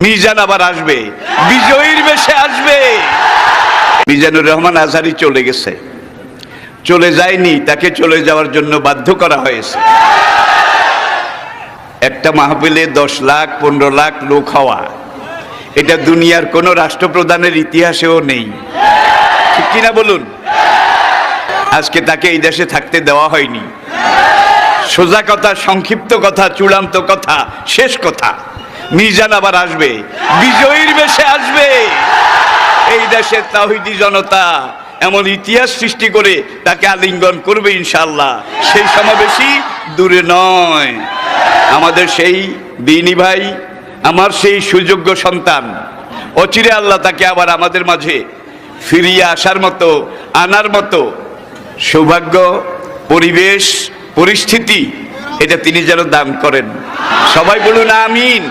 মিজান আবার আসবে, বিজয়ীর বেশে আসবে। মিজানুর রহমান আজহারী চলে গেছে, চলে যায়নি, তাকে চলে যাওয়ার জন্য বাধ্য করা হয়েছে। একটা মাহফিলে 10 লাখ 15 লাখ লোক হওয়া, এটা দুনিয়ার কোন রাষ্ট্রপ্রধানের ইতিহাসেও নেই, ঠিক কিনা বলুন? আজকে তাকে এই দেশে থাকতে দেওয়া হয়নি। সোজা কথা, সংক্ষিপ্ত কথা, চূড়ান্ত কথা, শেষ কথা, মিজান আবার আসবে, বিজয়ীর বেশে আসবে। এই দেশের তাওহীদি জনতা এমন ইতিহাস সৃষ্টি করে তাকে আলিঙ্গন করবে ইনশাআল্লাহ। সেই সমাবেশই দূরে নয়। আমাদের সেই দিনী ভাই, আমার সেই সুযোগ্য সন্তান, অচিরে আল্লাহ তাকে আবার আমাদের মাঝে ফিরিয়ে আসার মতো, আনার মতো সৌভাগ্য, পরিবেশ, পরিস্থিতি এটা তিনি যেন দান করেন। সবাই বলুন আমিন।